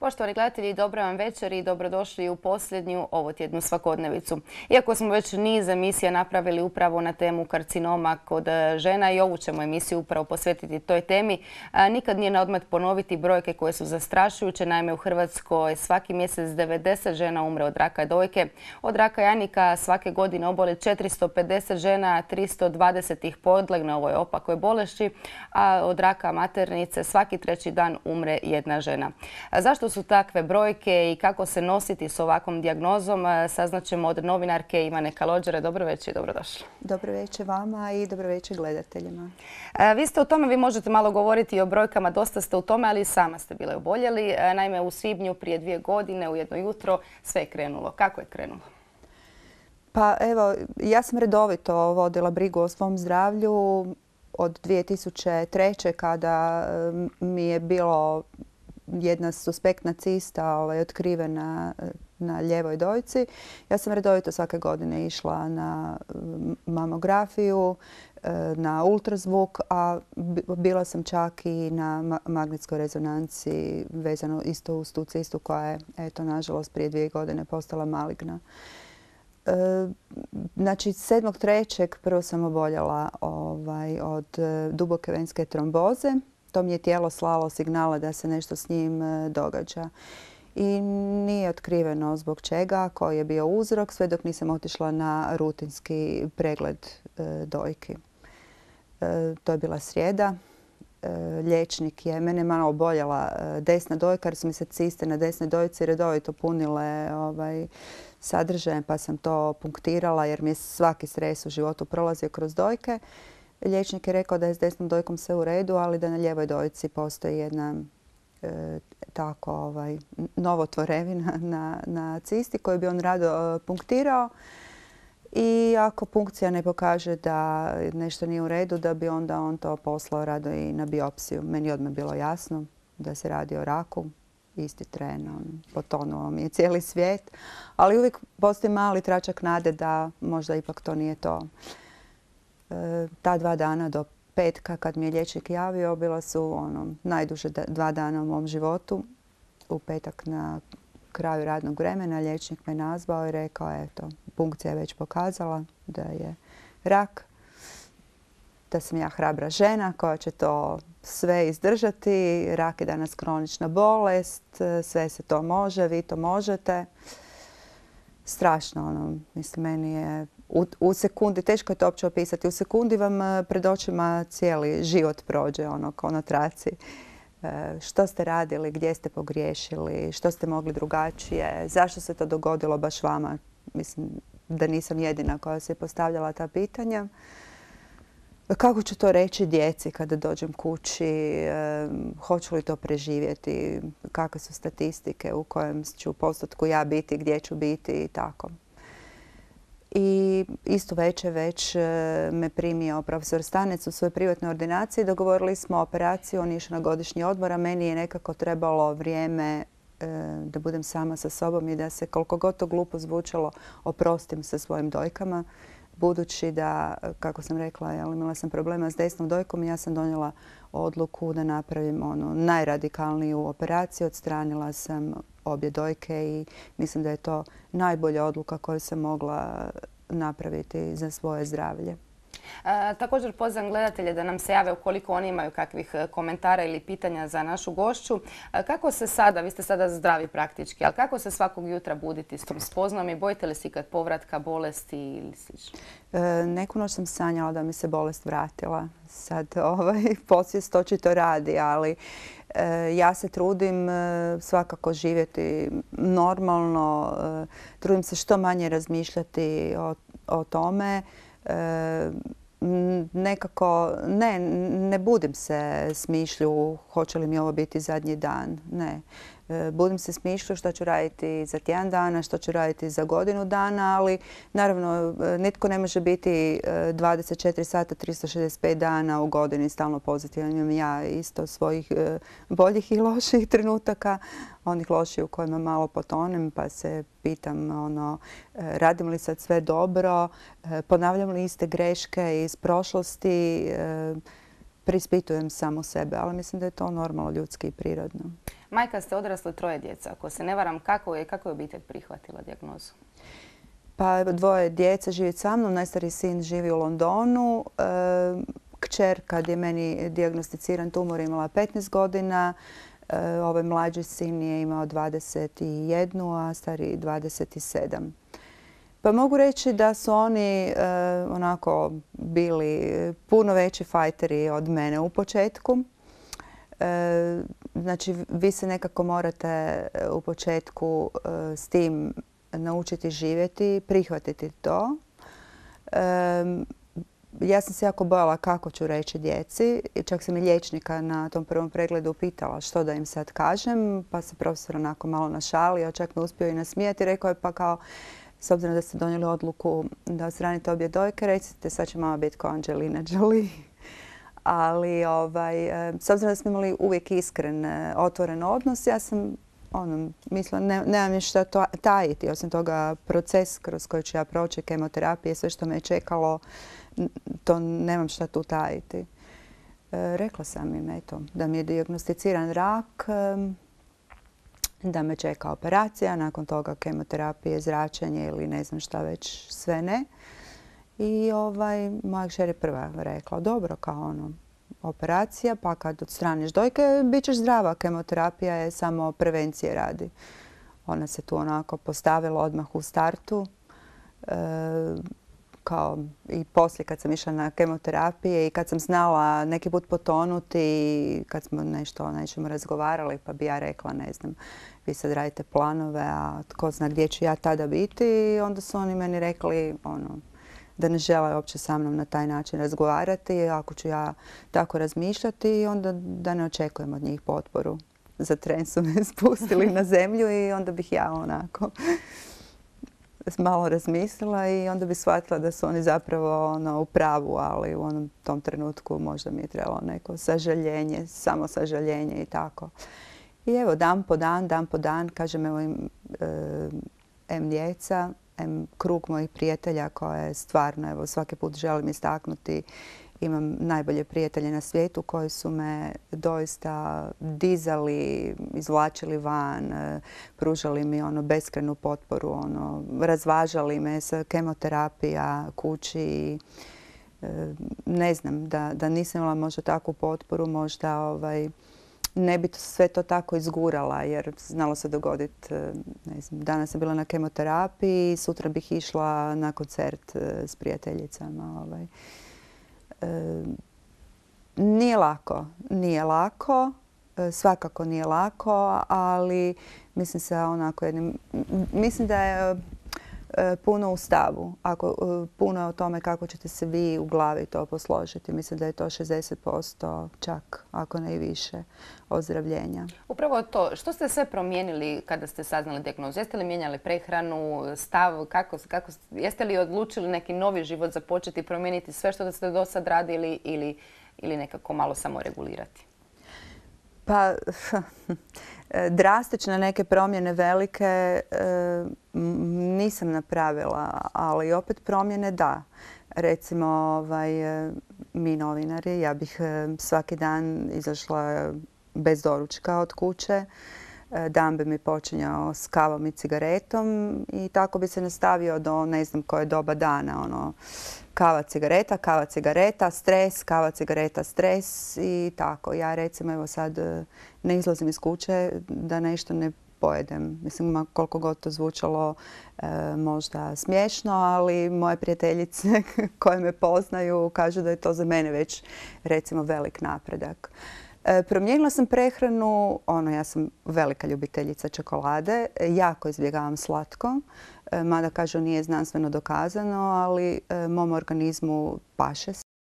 Poštovani gledatelji, dobro vam večer i dobrodošli u posljednju ovotjednu svakodnevicu. Iako smo već niz emisija napravili upravo na temu karcinoma kod žena i ovu ćemo emisiju upravo posvetiti toj temi, nikad nije na odmet ponoviti brojke koje su zastrašujuće. Naime, u Hrvatskoj svaki mjesec 90 žena umre od raka dojke. Od raka jajnika svake godine oboli 450 žena, 320 ih podlegne ovoj opakoj bolesti, a od raka maternice svaki treći dan umre jedna žena. Zašto su takve brojke i kako se nositi s ovakvom dijagnozom saznaćemo od novinarke Ivane Kalođere. Dobro večer i dobrodošli. Dobro večer vama i dobro večer gledateljima. Vi ste u tome, vi možete malo govoriti o brojkama, dosta ste u tome, ali i sama ste bile oboljeli. Naime, u svibnju prije 2 godine u jedno jutro sve je krenulo. Kako je krenulo? Pa evo, ja sam redovito vodila brigu o svom zdravlju od 2003. kada mi je bilo jedna suspektna cista otkrivena na lijevoj dojci. Ja sam redovito svake godine išla na mamografiju, na ultrazvuk, a bila sam čak i na magnetskoj rezonanci vezano isto uz tu cistu koja je, eto, nažalost, prije 2 godine postala maligna. Znači, 7.3. prvo sam oboljela od duboke venske tromboze. To mi je tijelo slalo signale da se nešto s njim događa. I nije otkriveno zbog čega, koji je bio uzrok, sve dok nisam otišla na rutinski pregled dojki. To je bila srijeda. Liječnik je mene malo oboljela desna dojka jer su mi se ciste na desnoj dojci redovito punile sadržajem, pa sam to punktirala jer mi je svaki stres u životu prolazio kroz dojke. Liječnik je rekao da je s desnom dojkom sve u redu, ali da na lijevoj dojci postoji jedna novotvorevina na cisti koju bi on rado punktirao. I ako punkcija ne pokaže da nešto nije u redu, da bi onda on to poslao rado i na biopsiju. Meni je odmah bilo jasno da se radi o raku. Isti tren, potonuo mi je cijeli svijet. Ali uvijek postoji mali tračak nade da možda ipak to nije to. Ta 2 dana do petka kad mi je liječnik javio bila su najduže 2 dana u mom životu. U petak na kraju radnog vremena liječnik me nazvao i rekao, eto, punkcija je već pokazala da je rak, da sam ja hrabra žena koja će to sve izdržati. Rak je danas kronična bolest, sve se to može, vi to možete. Strašno, mislim, meni je u sekundi, teško je to uopće opisati, u sekundi vam pred očima cijeli život prođe, kao na traci. Što ste radili, gdje ste pogriješili, što ste mogli drugačije, zašto se to dogodilo baš vama. Mislim da nisam jedina koja se postavljala ta pitanja. Kako ću to reći djeci kada dođem kući, hoću li to preživjeti, kakve su statistike, u kojem ću postotku ja biti, gdje ću biti i tako. I istu večer već me primio profesor Stanec u svojoj privatnoj ordinaciji. Dogovorili smo operaciju, on je išao na godišnji odmor, a meni je nekako trebalo vrijeme da budem sama sa sobom i da se, koliko god to glupo zvučalo, oprostim sa svojim dojkama. Budući da, kako sam rekla, imala sam problema s desnom dojkom i ja sam donijela odluku da napravim najradikalniju operaciju. Odstranila sam obje dojke i mislim da je to najbolja odluka koju sam mogla napraviti za svoje zdravlje. Također pozivam gledatelje da nam se jave ukoliko oni imaju kakvih komentara ili pitanja za našu gošću. Kako se sada, vi ste sada zdravi praktički, ali kako se svakog jutra buditi s tom spoznajom i bojite li se ikad povratka bolesti ili slično? Neku noć sam sanjala da mi se bolest vratila. Sad podsvijest očito radi, ali ja se trudim svakako živjeti normalno, trudim se što manje razmišljati o tome. Nekako ne budim se s mišlju hoće li mi ovo biti zadnji dan. Ne. Budim se s mišlju što ću raditi za tjedan dana, što ću raditi za godinu dana, ali naravno nitko ne može biti 24 sata, 365 dana u godini stalno pozitivan. Imam ja isto svojih boljih i loših trenutaka, onih loših u kojima malo potonem pa se pitam radim li sad sve dobro, ponavljam li iste greške iz prošlosti, prispitujem samo sebe, ali mislim da je to normalno, ljudski i prirodno. Majka ste odrasli 3 djeca. Ako se ne varam, kako je obitelj prihvatila dijagnozu? Pa 2 djece živi sa mnom. Najstariji sin živi u Londonu. Kćer kad je meni dijagnosticiran tumor imala 15 godina. Ovaj mlađi sin je imao 21, a stariji 27. Pa mogu reći da su oni onako bili puno veći fajteri od mene u početku. Znači, vi se nekako morate u početku s tim naučiti živjeti, prihvatiti to. Ja sam se jako bojala kako ću reći djeci. Čak sam i liječnika na tom prvom pregledu pitala što da im sad kažem. Pa se profesor onako malo našalio, čak me uspio i nasmijati. Rekao je pa kao, s obzirom da ste donijeli odluku da odstranite obje dojke, recite sad će mama biti kao Angelina Jolie. Ali s obzirom da smo imali uvijek iskren, otvoren odnos, ja sam mislila nemam mi šta tajiti. Osim toga, proces kroz koji ću ja proći, kemoterapije, sve što me je čekalo, to nemam šta tu tajiti. Rekla sam im da mi je dijagnosticiran rak, da me čeka operacija, nakon toga kemoterapije, zračenje ili ne znam šta već, sve ne. I moja kćer je prva rekla, dobro, kao operacija, pa kad odstraniš dojke, bit ćeš zdrava. Kemoterapija je samo prevencije radi. Ona se tu onako postavila odmah u startu. Kao i poslije kad sam išla na kemoterapije i kad sam znala neki put potonuti, kad smo nešto o nečemu razgovarali, pa bi ja rekla, ne znam, vi sad radite planove, a tko zna gdje ću ja tada biti. I onda su oni meni rekli da ne žele uopće sa mnom na taj način razgovarati. Ako ću ja tako razmišljati, onda da ne očekujem od njih potporu. Za tren su me spustili na zemlju i onda bih ja onako malo razmislila i onda bi shvatila da su oni zapravo u pravu, ali u tom trenutku možda mi je trebalo neko sažaljenje, samo sažaljenje i tako. I evo, dan po dan, kažem, evo em djeca, krug mojih prijatelja koje stvarno, evo, svaki put želim istaknuti. Imam najbolje prijatelje na svijetu koji su me doista dizali, izvlačili van, pružali mi beskrajnu potporu, razvažali me sa kemoterapija kući. Ne znam, da nisam imala možda takvu potporu, možda ne bi sve to tako izgurala, jer znalo se dogoditi, ne znam, danas sam bila na kemoterapiji, sutra bih išla na koncert s prijateljicama. Nije lako, svakako nije lako, ali mislim da je puno u stavu. Puno je o tome kako ćete se vi u glavi to posložiti. Mislim da je to 60% čak, ako ne i više, ozdravljenja. Upravo to. Što ste sve promijenili kada ste saznali dijagnozu? Jeste li mijenjali prehranu, stav? Jeste li odlučili neki novi život započeti, promijeniti sve što ste do sad radili ili nekako malo samo regulirati? Pa, drastične neke promjene velike nisam napravila, ali opet promjene da. Recimo, mi novinari, ja bih svaki dan izašla bez doručka od kuće. Dan bi mi počinjao s kavom i cigaretom i tako bi se nastavio do ne znam koje doba dana. Kava, cigareta, stres, kava, cigareta, stres i tako. Ja recimo evo sad ne izlazim iz kuće da nešto ne pojedem. Mislim, koliko god to zvučalo možda smiješno, ali moje prijateljice koje me poznaju kažu da je to za mene već recimo velik napredak. Promijenila sam prehranu, ja sam velika ljubiteljica čokolade, jako izbjegavam slatko, mada kažu nije znanstveno dokazano, ali mom organizmu paše